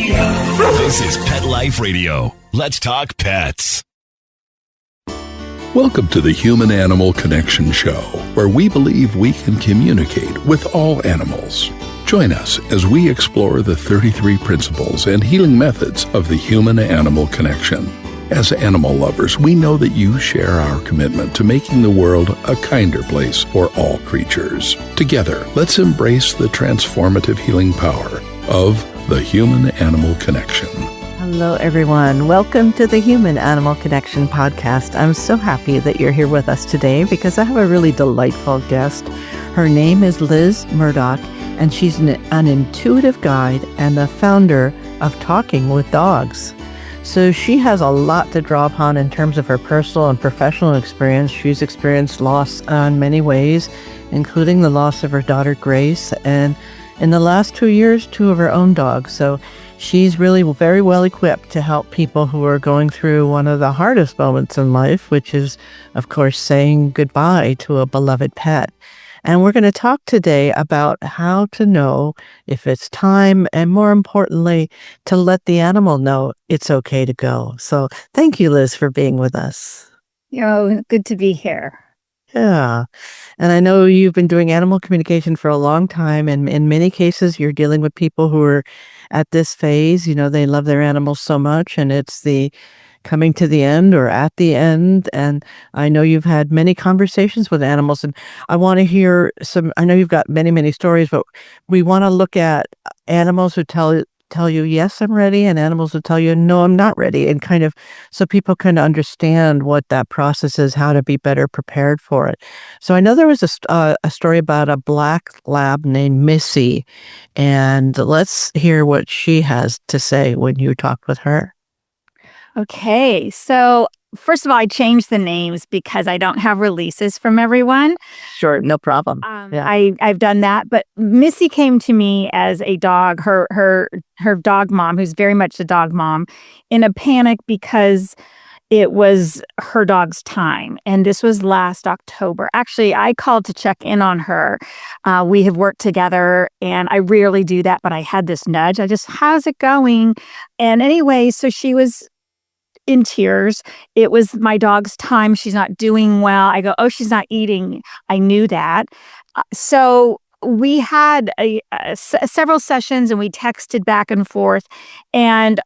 This is Pet Life Radio. Let's talk pets. Welcome to the Human-Animal Connection Show, where we believe we can communicate with all animals. Join us as we explore the 33 principles and healing methods of the human-animal connection. As animal lovers, we know that you share our commitment to making the world a kinder place for all creatures. Together, let's embrace the transformative healing power of the human-animal connection. Hello, everyone. Welcome to the Human Animal Connection podcast. I'm so happy that you're here with us today because I have a really delightful guest. Her name is Liz Murdoch, and she's an intuitive guide and the founder of Talking with Dogs. So she has a lot to draw upon in terms of her personal and professional experience. She's experienced loss in many ways, including the loss of her daughter, Grace, and in the last 2 years, 2 of her own dogs. So she's really very well equipped to help people who are going through one of the hardest moments in life, which is, of course, saying goodbye to a beloved pet. And we're going to talk today about how to know if it's time and, more importantly, to let the animal know it's okay to go. So thank you, Liz, for being with us. Good to be here. Yeah. And I know you've been doing animal communication for a long time, and in many cases, you're dealing with people who are at this phase. You know, they love their animals so much, and it's the coming to the end or at the end. And I know you've had many conversations with animals, and I want to hear I know you've got many, many stories, but we want to look at animals who tell you, yes, I'm ready, and animals who tell you, no, I'm not ready, and kind of so people can understand what that process is, how to be better prepared for it. So I know there was a story about a black lab named Missy, and let's hear what she has to say when you talked with her. Okay, so first of all, I changed the names because I don't have releases from everyone. Sure, no problem. Yeah. I've done that, but Missy came to me as a dog, her dog mom, who's very much a dog mom, in a panic because it was her dog's time. And this was last October. Actually, I called to check in on her. We have worked together, and I rarely do that, but I had this nudge. How's it going? And anyway, so she was in tears. It was my dog's time. She's not doing well. I go, oh, she's not eating. I knew that. So we had several sessions, and we texted back and forth. And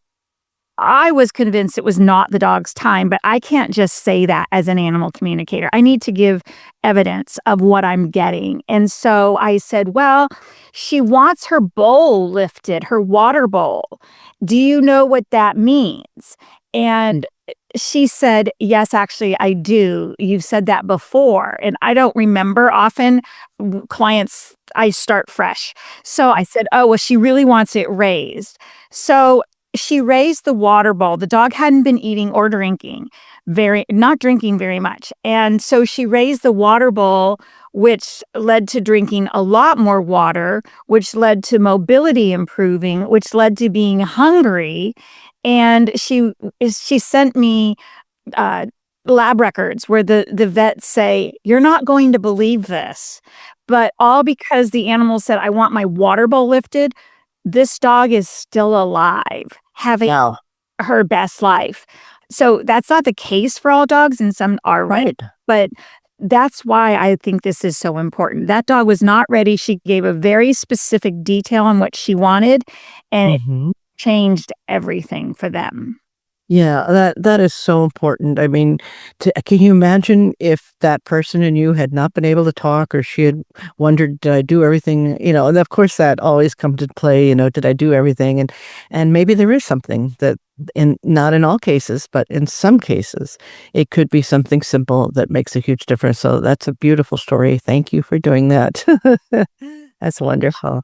I was convinced it was not the dog's time, but I can't just say that as an animal communicator. I need to give evidence of what I'm getting. And so I said, well, she wants her bowl lifted, her water bowl. Do you know what that means? And she said, yes, actually, I do. You've said that before. And I don't remember. Often clients, I start fresh. So I said, oh, well, she really wants it raised. So she raised the water bowl. The dog hadn't been eating or drinking, not drinking very much. And so she raised the water bowl, which led to drinking a lot more water, which led to mobility improving, which led to being hungry. And she sent me lab records where the vets say, you're not going to believe this, but all because the animal said, I want my water bowl lifted. This dog is still alive, having her best life. So that's not the case for all dogs, and some are, right? But that's why I think this is so important. That dog was not ready. She gave a very specific detail on what she wanted, and it changed everything for them. Yeah, that is so important. I mean, can you imagine if that person and you had not been able to talk, or she had wondered, did I do everything? You know, and of course that always comes into play, did I do everything? And maybe there is something that not in all cases, but in some cases, it could be something simple that makes a huge difference. So that's a beautiful story. Thank you for doing that. That's wonderful.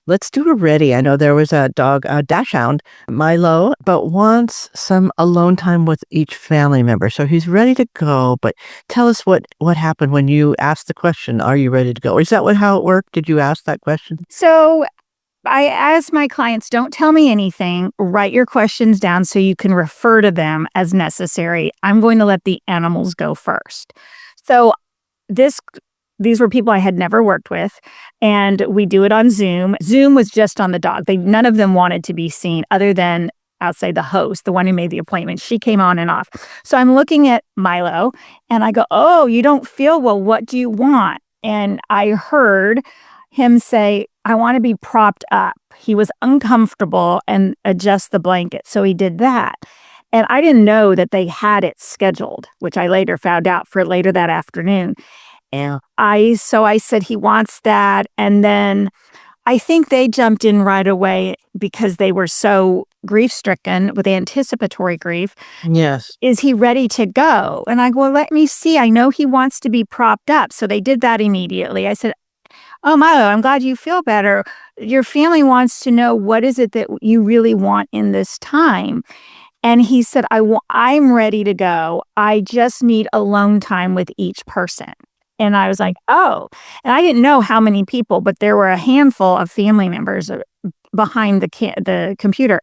Let's do a ready. I know there was a dog, a dachshund, Milo, but wants some alone time with each family member. So he's ready to go, but tell us what happened when you asked the question, are you ready to go? Is that how it worked? Did you ask that question? So I ask my clients, don't tell me anything. Write your questions down so you can refer to them as necessary. I'm going to let the animals go first. So this these were people I had never worked with, and we do it on Zoom. Zoom was just on the dog. None of them wanted to be seen other than, I'll say, the host, the one who made the appointment. She came on and off. So I'm looking at Milo and I go, "Oh, you don't feel well. What do you want?" And I heard him say, "I want to be propped up." He was uncomfortable and adjust the blanket. So he did that. And I didn't know that they had it scheduled, which I later found out for later that afternoon. And I said he wants that. And then I think they jumped in right away because they were so grief-stricken with anticipatory grief. Yes. Is he ready to go? And I go, "Well, let me see. I know he wants to be propped up." So they did that immediately. I said, "Oh, Milo, I'm glad you feel better. Your family wants to know, what is it that you really want in this time?" And he said, "I'm ready to go. I just need alone time with each person." And I was like, "Oh." And I didn't know how many people, but there were a handful of family members behind the computer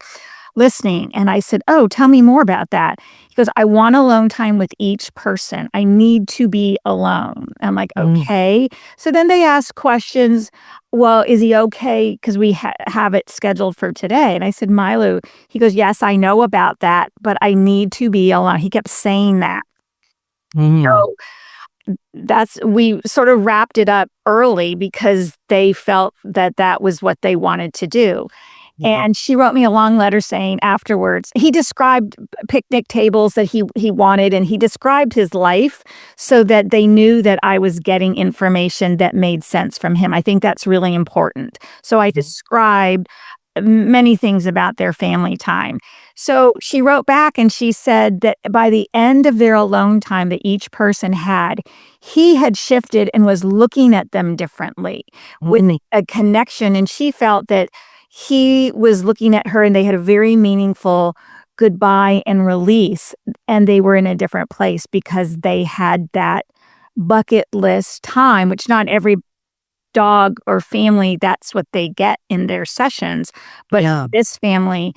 listening. And I said, "Oh, tell me more about that." He goes, "I want alone time with each person. I need to be alone." I'm like, "Okay." So then they asked questions. "Well, is he okay? Because we have it scheduled for today." And I said, "Milo," he goes, "Yes, I know about that, but I need to be alone." He kept saying that. So we sort of wrapped it up early because they felt that that was what they wanted to do. And she wrote me a long letter saying afterwards, he described picnic tables that he wanted, and he described his life so that they knew that I was getting information that made sense from him. I think that's really important. So I described many things about their family time. So she wrote back and she said that by the end of their alone time that each person had, he had shifted and was looking at them differently with a connection. And she felt that he was looking at her and they had a very meaningful goodbye and release. And they were in a different place because they had that bucket list time, which not every dog or family, that's what they get in their sessions. But this family,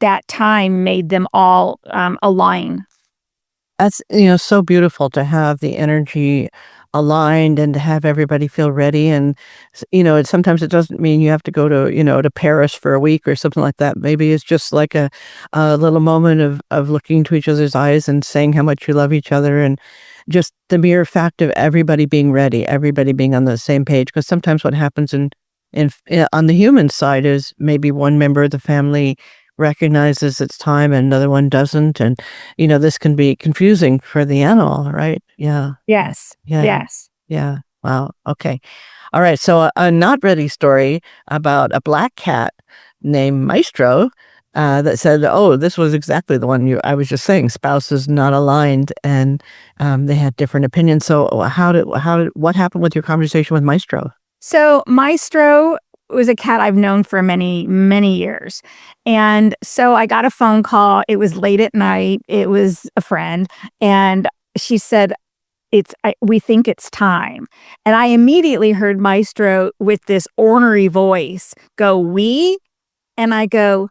that time made them all align. That's, so beautiful to have the energy aligned and to have everybody feel ready. And, sometimes it doesn't mean you have to go to, to Paris for a week or something like that. Maybe it's just like a little moment of looking into each other's eyes and saying how much you love each other. And just the mere fact of everybody being ready, everybody being on the same page. Because sometimes what happens on the human side is maybe one member of the family recognizes it's time and another one doesn't. And, this can be confusing for the animal, right? Yeah. Yes. Yeah. Yes. Yeah. Wow. Okay. All right. So a not ready story about a black cat named Maestro that said, "Oh, this was exactly the one I was just saying, spouses not aligned," and they had different opinions. So what happened with your conversation with Maestro? So Maestro was a cat I've known for many, many years. And so I got a phone call. It was late at night. It was a friend. And she said, we think it's time. And I immediately heard Maestro with this ornery voice go, "We?" And I go,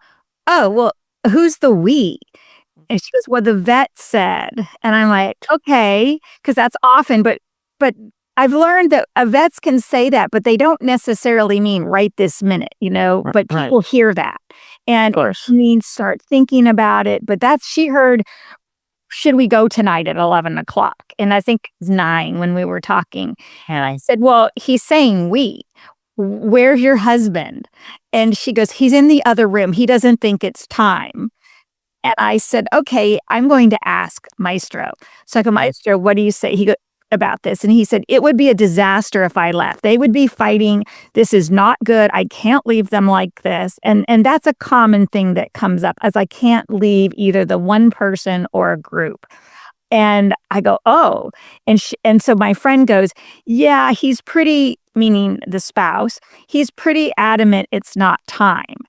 "Oh, well, who's the we?" And she goes, "Well, the vet said." And I'm like, "Okay," because that's often, but I've learned that vets can say that, but they don't necessarily mean right this minute, but people hear that. And it means start thinking about it. But she heard, "Should we go tonight at 11 o'clock?" And I think it was 9 when we were talking. And I said, "Well, he's saying we. Where's your husband?" And she goes, "He's in the other room. He doesn't think it's time." And I said, "Okay, I'm going to ask Maestro." So I go, "Maestro, what do you say?" He goes, about this. And he said, "It would be a disaster if I left. They would be fighting. This is not good. I can't leave them like this." And that's a common thing that comes up, as I can't leave either the one person or a group. And I go, "Oh." And so my friend goes, "Yeah, he's pretty," meaning the spouse, "he's pretty adamant it's not time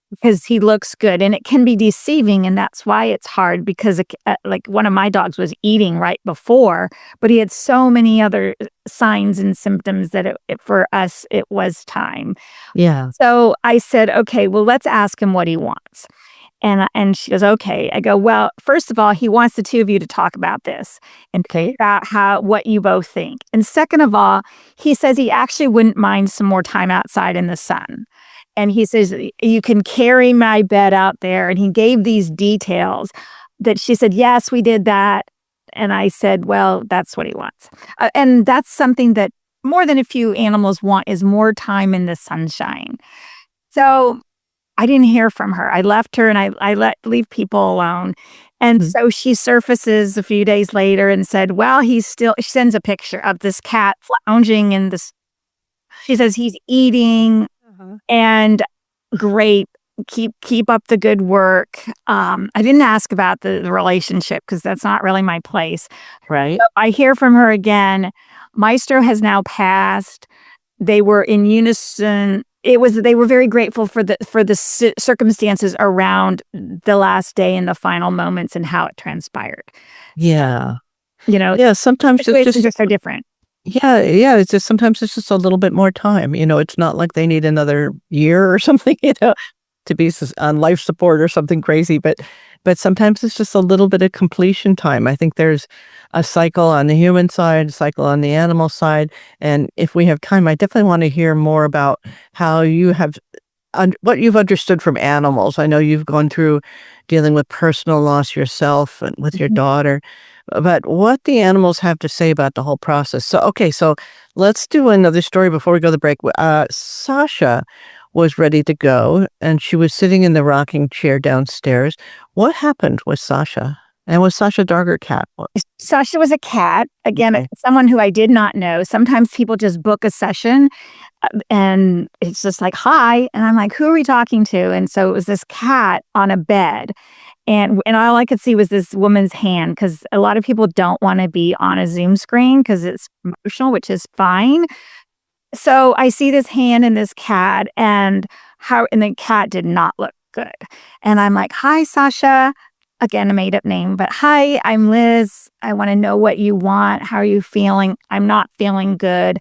because he looks good." And it can be deceiving. And that's why it's hard, because like one of my dogs was eating right before, but he had so many other signs and symptoms that for us, it was time. Yeah. So I said, "Okay, well, let's ask him what he wants." And she goes, okay. I go, well, first of all, he wants the two of you to talk about this and figure out what you both think. And second of all, he says he actually wouldn't mind some more time outside in the sun. And he says, you can carry my bed out there. And he gave these details that she said, yes, we did that. And I said, well, that's what he wants. And that's something that more than a few animals want, is more time in the sunshine. So I didn't hear from her. I left her and I leave people alone. And so she surfaces a few days later and said, well, she sends a picture of this cat lounging in this. She says he's eating and great. Keep up the good work. I didn't ask about the relationship because that's not really my place. Right. So I hear from her again. Maestro has now passed. They were in unison. They were very grateful for the circumstances around the last day and the final moments and how it transpired. Yeah. Yeah, sometimes it's just so different. Yeah. It's just sometimes it's just a little bit more time. It's not like they need another year or something, to be on life support or something crazy. But sometimes it's just a little bit of completion time. I think there's a cycle on the human side, a cycle on the animal side. And if we have time, I definitely want to hear more about how you have, what you've understood from animals. I know you've gone through dealing with personal loss yourself and with your daughter, but what the animals have to say about the whole process. So let's do another story before we go to the break. Sasha was ready to go, and she was sitting in the rocking chair downstairs. What happened with Sasha? And was Sasha a dog or cat? Sasha was a cat. Again, someone who I did not know. Sometimes people just book a session and it's just like, hi. And I'm like, who are we talking to? And so it was this cat on a bed. And all I could see was this woman's hand, because a lot of people don't want to be on a Zoom screen because it's emotional, which is fine. So I see this hand and this cat, and the cat did not look good. And I'm like, hi, Sasha. Again, a made up name, but hi, I'm Liz. I want to know what you want. How are you feeling? I'm not feeling good.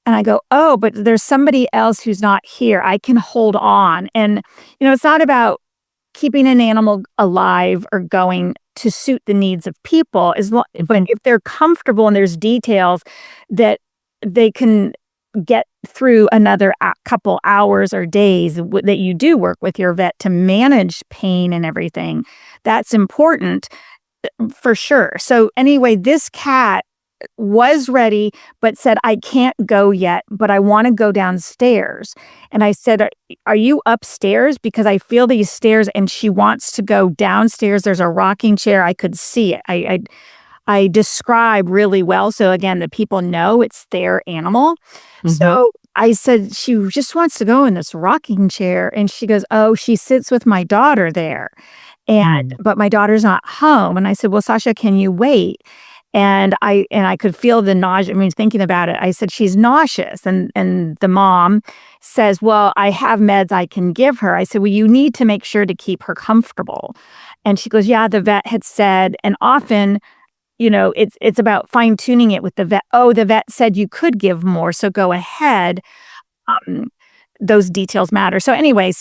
And I go, oh, but there's somebody else who's not here. I can hold on. And, it's not about keeping an animal alive or going to suit the needs of people. But if they're comfortable and there's details that they can get through another couple hours or days that you do work with your vet to manage pain and everything, that's important for sure. So anyway, this cat was ready, but said, I can't go yet, but I want to go downstairs. And I said, are you upstairs? Because I feel these stairs, and she wants to go downstairs. There's a rocking chair. I could see it. I describe really well. So again, the people know it's their animal. So I said, she just wants to go in this rocking chair. And she goes, oh, she sits with my daughter there. But my daughter's not home. And I said, well, Sasha, can you wait? And I could feel the nausea. I mean, thinking about it, I said, she's nauseous. And the mom says, well, I have meds I can give her. I said, well, you need to make sure to keep her comfortable. And she goes, yeah, the vet had said, and often, it's about fine tuning it with the vet. Oh, the vet said you could give more, so go ahead. Those details matter. So anyway,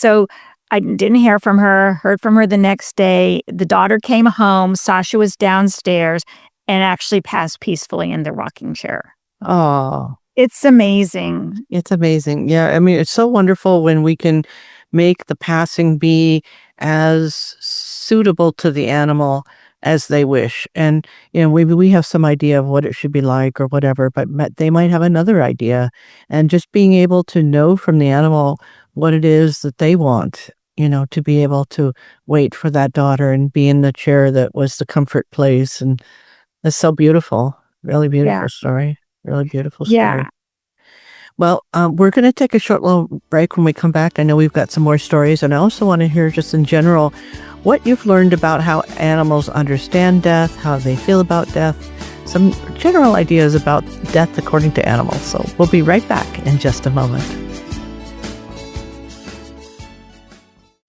I didn't hear from her, heard from her the next day. The daughter came home. Sasha was downstairs and actually passed peacefully in the rocking chair. Oh, it's amazing. It's amazing. Yeah. I mean, it's so wonderful when we can make the passing be as suitable to the animal as they wish. And, we have some idea of what it should be like or whatever, but they might have another idea. And just being able to know from the animal what it is that they want, to be able to wait for that daughter and be in the chair that was the comfort place. And that's so beautiful. Really beautiful story. Really beautiful story. Yeah. Well, we're going to take a short little break. When we come back, I know we've got some more stories. And I also want to hear just in general what you've learned about how animals understand death, how they feel about death, some general ideas about death according to animals. So we'll be right back in just a moment.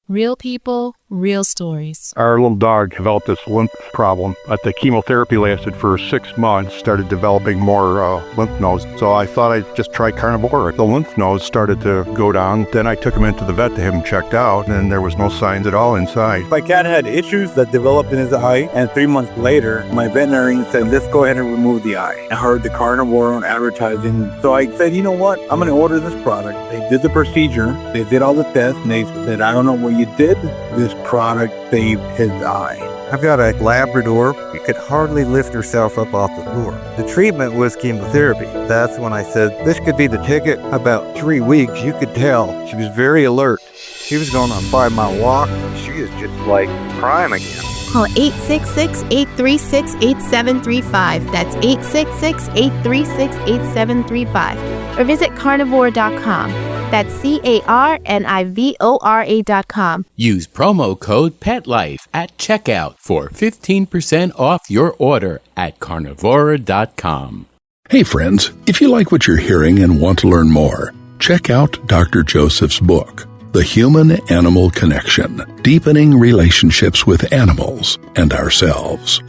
Real people, Real stories. Our little dog developed this lymph problem. The chemotherapy lasted for 6 months, started developing more lymph nodes. So I thought I'd just try carnivore. The lymph nodes started to go down. Then I took him into the vet to have him checked out, and there was no signs at all inside. My cat had issues that developed in his eye, and 3 months later, my veterinarian said, let's go ahead and remove the eye. I heard the carnivore on advertising, so I said, you know what, I'm going to order this product. They did the procedure, they did all the tests, and they said, I don't know what you did. This product saved his eye. I've got a Labrador who could hardly lift herself up off the floor. The treatment was chemotherapy. That's when I said, this could be the ticket. About 3 weeks, you could tell she was very alert. She was going on a 5-mile walk. She is just like prime again. Call 866-836-8735. That's 866-836-8735. Or visit carnivore.com. That's carnivora.com. Use promo code PETLIFE at checkout for 15% off your order at carnivora.com. Hey friends, if you like what you're hearing and want to learn more, check out Dr. Joseph's book, The Human-Animal Connection, Deepening Relationships with Animals and Ourselves.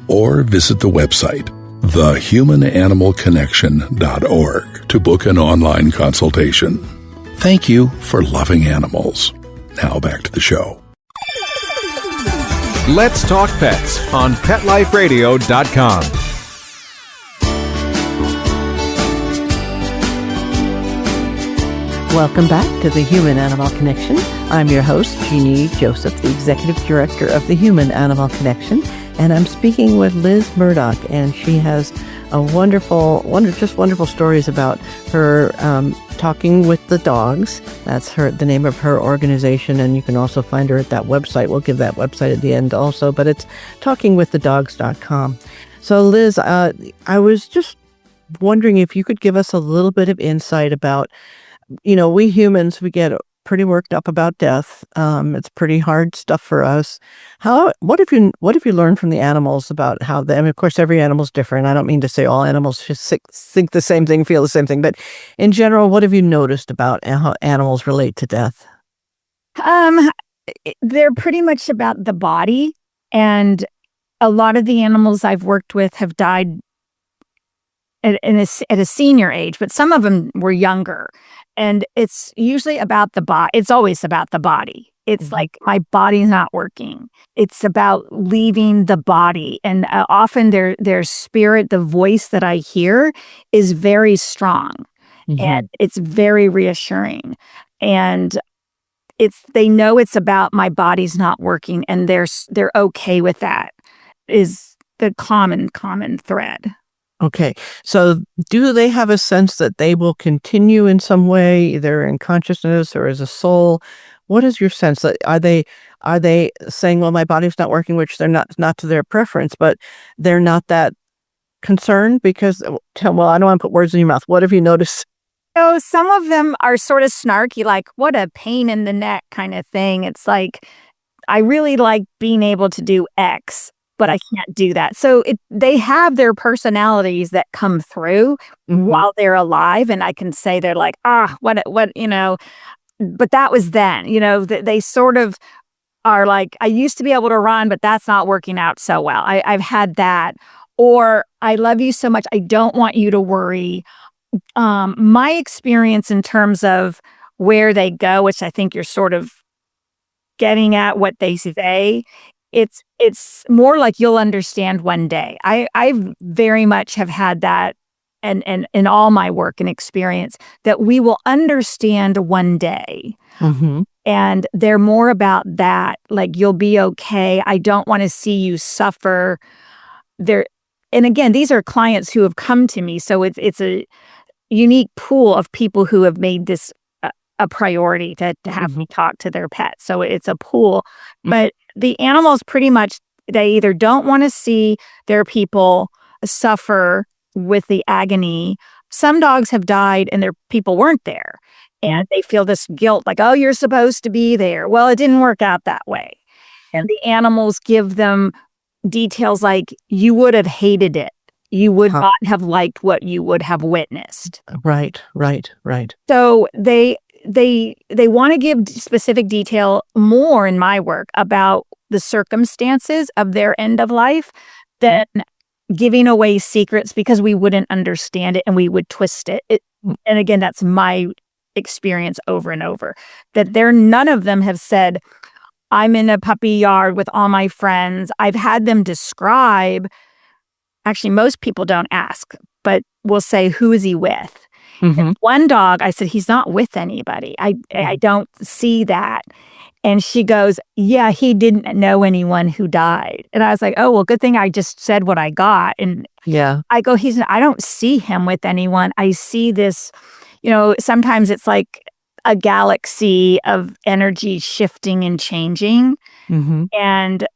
Or visit the website, thehumananimalconnection.org, to book an online consultation. Thank you for loving animals. Now back to the show. Let's Talk Pets on PetLifeRadio.com. Welcome back to the Human-Animal Connection. I'm your host, Jeannie Joseph, the Executive Director of the Human-Animal Connection, and I'm speaking with Liz Murdoch, and she has a wonderful stories about her talking with the dogs. That's the name of her organization, and you can also find her at that website. We'll give that website at the end also, but it's talkingwiththedogs.com. So Liz, I was just wondering if you could give us a little bit of insight about, we humans, we get pretty worked up about death. It's pretty hard stuff for us. What have you learned from the animals about how of course, every animal's different. I don't mean to say all animals just think the same thing, feel the same thing, but in general, what have you noticed about how animals relate to death? They're pretty much about the body, and a lot of the animals I've worked with have died at a senior age, but some of them were younger. And it's usually about the body. It's always about the body. It's like, my body's not working. It's about leaving the body. And often their spirit, the voice that I hear is very strong. And it's very reassuring. And they know it's about my body's not working, and they're okay with that, is the common thread. Okay. So do they have a sense that they will continue in some way, either in consciousness or as a soul? What is your sense? That are they saying, well, my body's not working, which they're not to their preference, but they're not that concerned because, I don't want to put words in your mouth. What have you noticed? So some of them are sort of snarky, like, what a pain in the neck kind of thing. It's like, I really like being able to do X, but I can't do that. So they have their personalities that come through while they're alive. And I can say they're like, what, but that was then, they sort of are like, I used to be able to run, but that's not working out so well. I've had that. Or, I love you so much, I don't want you to worry. My experience in terms of where they go, which I think you're sort of getting at what they say, it's more like you'll understand one day. I very much have had that, and in all my work and experience, that we will understand one day. And they're more about that, like, you'll be okay. I don't want to see you suffer. And again, these are clients who have come to me, so it's a unique pool of people who have made this a priority to have me talk to their pets. So it's a pool, but the animals pretty much, they either don't want to see their people suffer with the agony. Some dogs have died and their people weren't there, and they feel this guilt, like, oh, you're supposed to be there. Well, it didn't work out that way. And the animals give them details like, you would have hated it. You would not have liked what you would have witnessed. Right. So they want to give specific detail more in my work about the circumstances of their end of life than giving away secrets because we wouldn't understand it and we would twist it. And again, that's my experience over and over, that none of them have said, I'm in a puppy yard with all my friends. I've had them describe, actually, most people don't ask, but will say, who is he with? And one dog, I said, he's not with anybody. I don't see that. And she goes, yeah, he didn't know anyone who died. And I was like, oh, well, good thing I just said what I got. And I go, I don't see him with anyone. I see this, sometimes it's like a galaxy of energy shifting and changing. And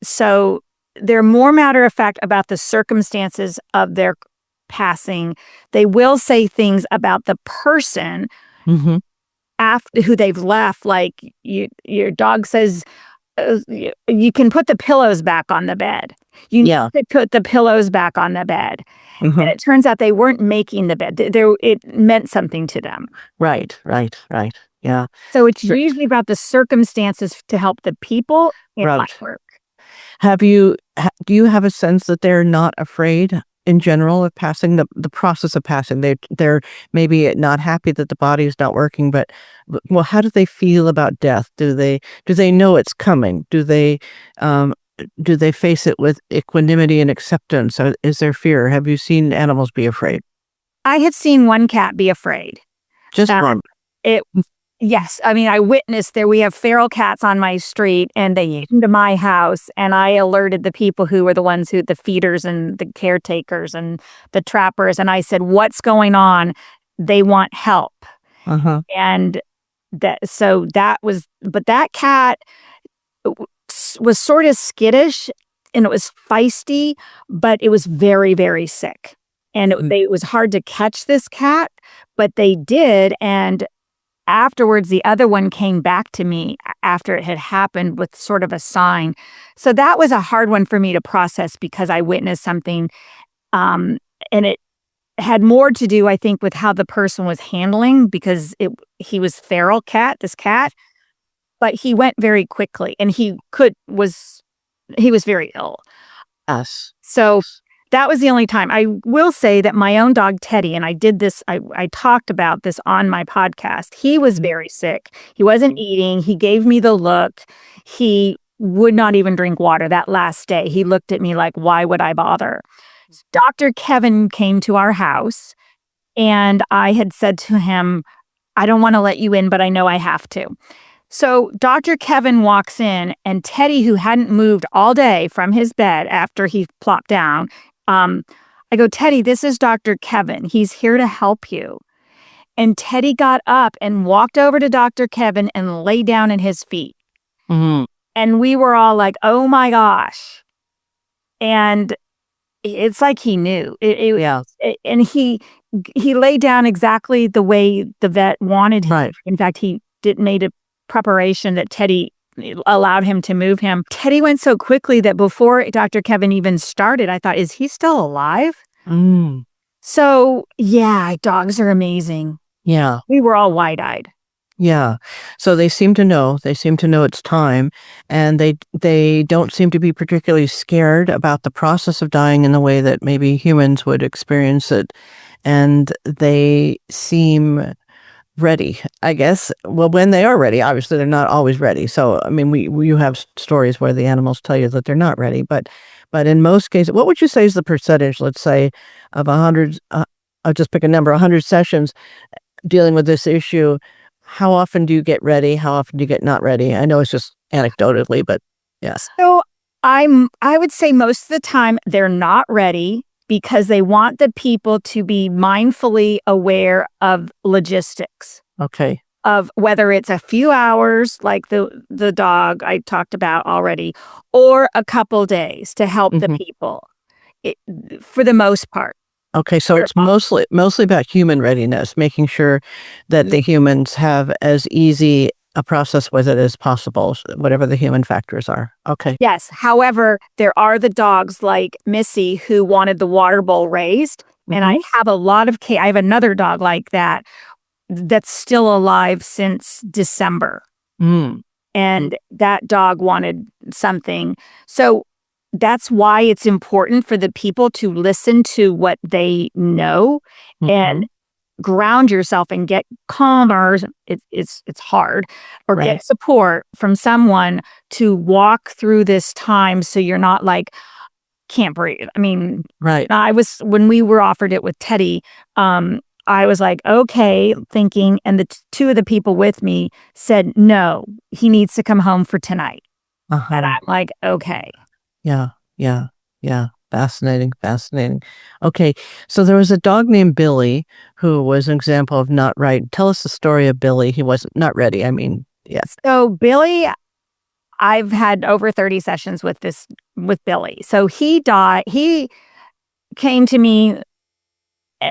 so they're more matter of fact about the circumstances of their passing. They will say things about the person after who they've left, like your dog says, you can put the pillows back on the bed. You need to put the pillows back on the bed. And it turns out they weren't making the bed. It meant something to them. Right. Yeah. So it's usually about the circumstances to help the people in my work. Do you have a sense that they're not afraid in general of passing, the process of passing? They're maybe not happy that the body is not working, but well, how do they feel about death? Do they know it's coming? Do they face it with equanimity and acceptance? Or is there fear? Have you seen animals be afraid? I have seen one cat be afraid. Just one. Yes. I mean, I witnessed we have feral cats on my street and they came to my house and I alerted the people who were the feeders and the caretakers and the trappers. And I said, what's going on? They want help. And but that cat was sort of skittish and it was feisty, but it was very, very sick. And it was hard to catch this cat, but they did. And afterwards, the other one came back to me after it had happened with sort of a sign. So that was a hard one for me to process because I witnessed something. And it had more to do, I think, with how the person was handling because he was feral cat, this cat, but he went very quickly and he was very ill. Yes. So that was the only time. I will say that my own dog, Teddy, and I did this, I talked about this on my podcast. He was very sick. He wasn't eating. He gave me the look. He would not even drink water that last day. He looked at me like, why would I bother? Dr. Kevin came to our house and I had said to him, I don't want to let you in, but I know I have to. So Dr. Kevin walks in and Teddy, who hadn't moved all day from his bed after he plopped down, I go, Teddy, this is Dr. Kevin. He's here to help you. And Teddy got up and walked over to Dr. Kevin and lay down at his feet. And we were all like, oh my gosh. And it's like he knew. And he lay down exactly the way the vet wanted him. Right. In fact, he made a preparation that Teddy allowed him to move him. Teddy went so quickly that before Dr. Kevin even started, I thought, is he still alive? So, yeah, dogs are amazing. Yeah. We were all wide-eyed. Yeah. So they seem to know it's time, and they don't seem to be particularly scared about the process of dying in the way that maybe humans would experience it. And they seem ready, I guess. Well, when they are ready, obviously they're not always ready. So, I mean, you have stories where the animals tell you that they're not ready, but in most cases, what would you say is the percentage, let's say, of 100, I'll just pick a number, 100 sessions dealing with this issue? How often do you get ready? How often do you get not ready? I know it's just anecdotally, but yes. So I would say most of the time they're not ready because they want the people to be mindfully aware of logistics. Okay. Of whether it's a few hours, like the dog I talked about already, or a couple days to help the people, for the most part. Okay, so it's mostly about human readiness, making sure that the humans have as easy a process with it as possible, whatever the human factors are. Okay. Yes. However, there are the dogs like Missy who wanted the water bowl raised. And I have a lot of I have another dog like that. that's still alive since December. And that dog wanted something. So that's why it's important for the people to listen to what they know and ground yourself and get calmer. It's hard, or get support from someone to walk through this time, so you're not like, can't breathe. I mean, when we were offered it with Teddy, I was like, okay, thinking, and the two of the people with me said, no, he needs to come home for tonight. And I'm like, okay. Yeah. Fascinating. Okay, so there was a dog named Billy who was an example of not right. Tell us the story of Billy. He wasn't not ready. I mean, yes. So Billy, I've had over 30 sessions with Billy. So he came to me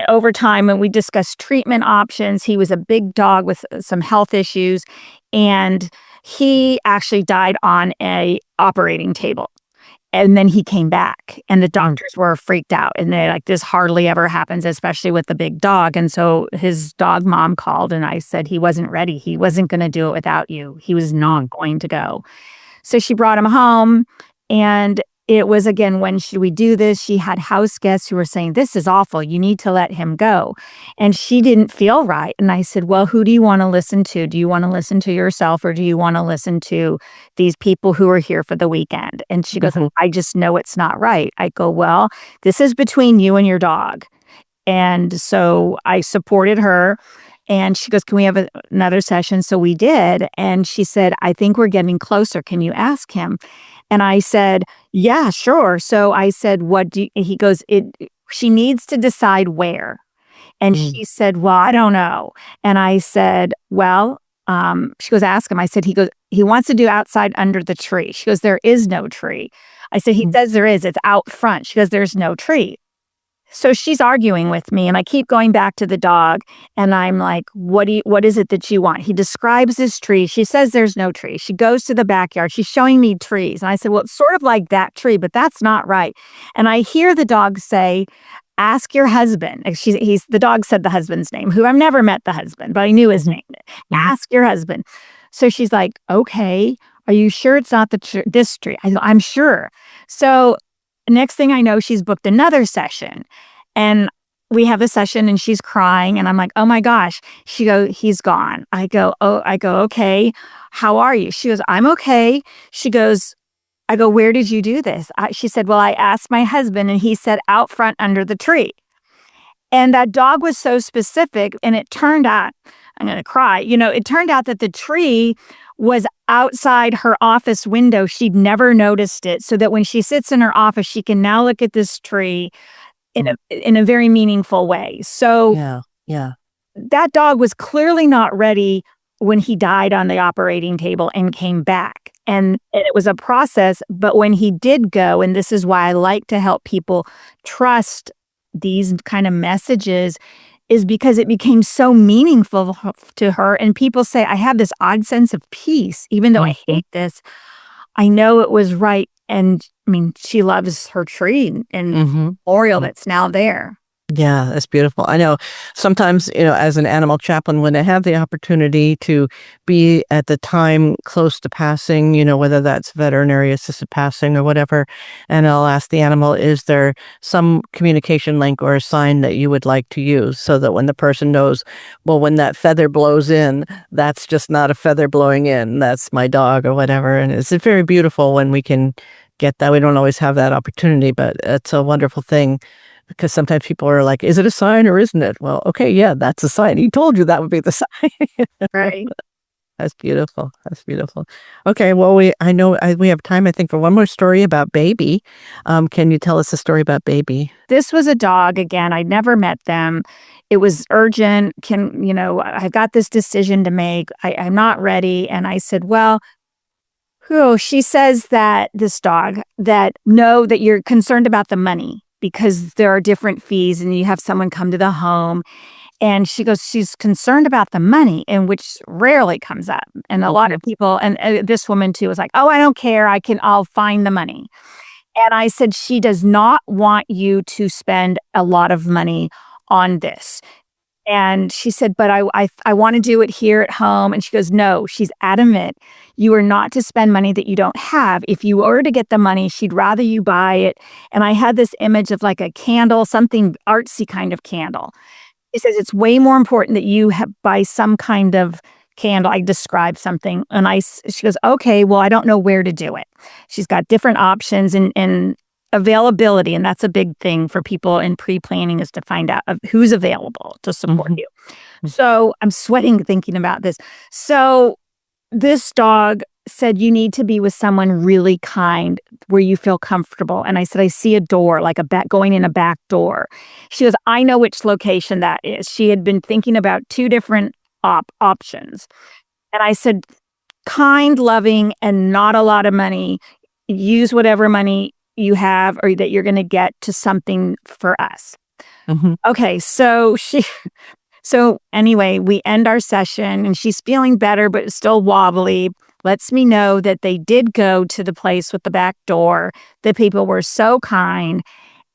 over time and we discussed treatment options. He was a big dog with some health issues, and he actually died on a operating table. And then he came back, and the doctors were freaked out, and they're like, this hardly ever happens, especially with the big dog. And so his dog mom called, and I said he wasn't ready. He wasn't going to do it without you. He was not going to go. So she brought him home, and it was, again, when should we do this? She had house guests who were saying, this is awful. You need to let him go. And she didn't feel right. And I said, well, who do you want to listen to? Do you want to listen to yourself, or do you want to listen to these people who are here for the weekend? And she goes, I just know it's not right. I go, well, this is between you and your dog. And so I supported her. And she goes, can we have another session? So we did. And she said, I think we're getting closer. Can you ask him? And I said, yeah, sure. So I said, he goes, she needs to decide where. And she said, well, I don't know. And I said, well, she goes, ask him. I said, he wants to do outside under the tree. She goes, there is no tree. I said, he says there is. It's out front. She goes, there's no tree. So she's arguing with me, and I keep going back to the dog, and I'm like, what is it that you want? He describes this tree. She says there's no tree. She goes to the backyard. She's showing me trees. And I said, well, it's sort of like that tree, but that's not right. And I hear the dog say, ask your husband. The dog said the husband's name, who I've never met the husband, but I knew his name. Ask your husband. So she's like, okay, are you sure it's not this tree? I'm sure. So next thing I know, she's booked another session, and we have a session, and she's crying, and I'm like, oh my gosh. She goes, he's gone. I go, okay, how are you? She goes, I'm okay. She goes, I go, where did you do this? She said, well, I asked my husband, and he said out front under the tree. And that dog was so specific, and it turned out, I'm going to cry, it turned out that the tree was outside her office window. She'd never noticed it, so that when she sits in her office, she can now look at this tree in a very meaningful way. So that dog was clearly not ready when he died on the operating table and came back. And it was a process, but when he did go, and this is why I like to help people trust these kind of messages, is because it became so meaningful to her. And people say, I have this odd sense of peace, even though I hate this. I know it was right. And I mean, she loves her tree and memorial that's now there. Yeah, that's beautiful. I know sometimes, as an animal chaplain, when I have the opportunity to be at the time close to passing, whether that's veterinary assisted passing or whatever, and I'll ask the animal, is there some communication link or a sign that you would like to use, so that when the person knows, well, when that feather blows in, that's just not a feather blowing in, that's my dog or whatever. And it's very beautiful when we can get that. We don't always have that opportunity, but it's a wonderful thing. Because sometimes people are like, is it a sign or isn't it? Well, okay, yeah, that's a sign. He told you that would be the sign. Right. That's beautiful. Okay, well, we have time, I think, for one more story about Baby. Can you tell us a story about Baby? This was a dog, again, I'd never met them. It was urgent. I've got this decision to make. I'm not ready. And I said, well, she says that this dog, that you're concerned about the money, because there are different fees and you have someone come to the home. And she goes, she's concerned about the money, and which rarely comes up. And a lot of people, and this woman too was like, oh, I don't care. I'll find the money. And I said, she does not want you to spend a lot of money on this. And she said, but I want to do it here at home. And she goes, no, she's adamant. You are not to spend money that you don't have. If you were to get the money, she'd rather you buy it. And I had this image of like a candle, something artsy kind of candle. She says, it's way more important that you buy some kind of candle. I described something. And she goes, okay, well, I don't know where to do it. She's got different options and availability. And that's a big thing for people in pre-planning, is to find out who's available to support you. So I'm sweating thinking about this. So this dog said, you need to be with someone really kind where you feel comfortable. And I said, I see a door, like going in a back door. She goes, I know which location that is. She had been thinking about 2 different options. And I said, kind, loving, and not a lot of money. Use whatever money you have or that you're going to get to something for us. Okay, so anyway, we end our session and she's feeling better, but still wobbly. Lets me know that they did go to the place with the back door. The people were so kind.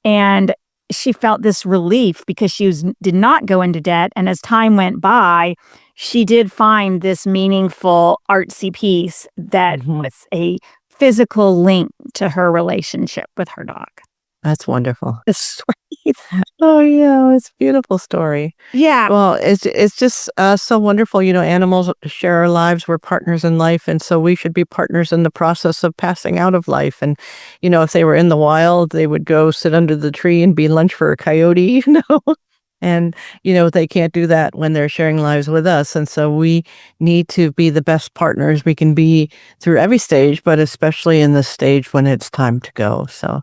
And she felt this relief because she did not go into debt. And as time went by, she did find this meaningful artsy piece that was a physical link to her relationship with her dog. That's wonderful. It's sweet. Oh, yeah. It's a beautiful story. Yeah. Well, it's just so wonderful. You know, animals share our lives. We're partners in life. And so we should be partners in the process of passing out of life. And, you know, if they were in the wild, they would go sit under the tree and be lunch for a coyote, you know. And, you know, they can't do that when they're sharing lives with us. And so we need to be the best partners we can be through every stage, but especially in the stage when it's time to go. So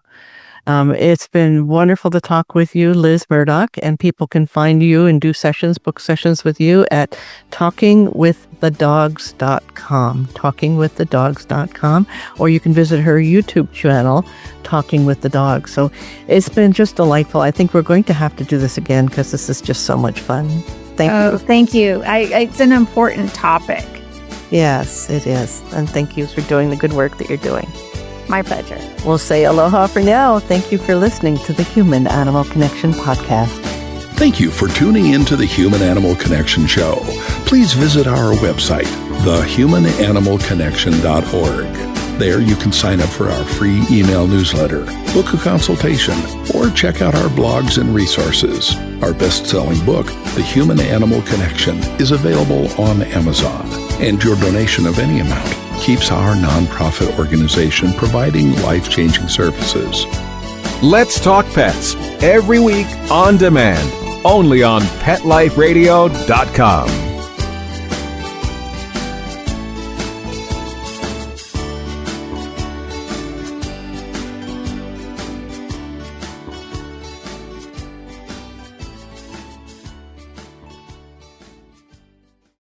it's been wonderful to talk with you, Liz Murdoch, and people can find you and do book sessions with you at talkingwiththedogs.com, talkingwiththedogs.com, or you can visit her YouTube channel, Talking with the Dog. So it's been just delightful. I think we're going to have to do this again because this is just so much fun. Thank you. Thank you. It's an important topic. Yes, it is. And thank you for doing the good work that you're doing. My pleasure. We'll say aloha for now. Thank you for listening to the Human Animal Connection podcast. Thank you for tuning into the Human Animal Connection show. Please visit our website, thehumananimalconnection.org. There you can sign up for our free email newsletter, book a consultation, or check out our blogs and resources. Our best-selling book, The Human Animal Connection, is available on Amazon, and your donation of any amount keeps our nonprofit organization providing life-changing services. Let's Talk Pets, every week on demand, only on PetLifeRadio.com.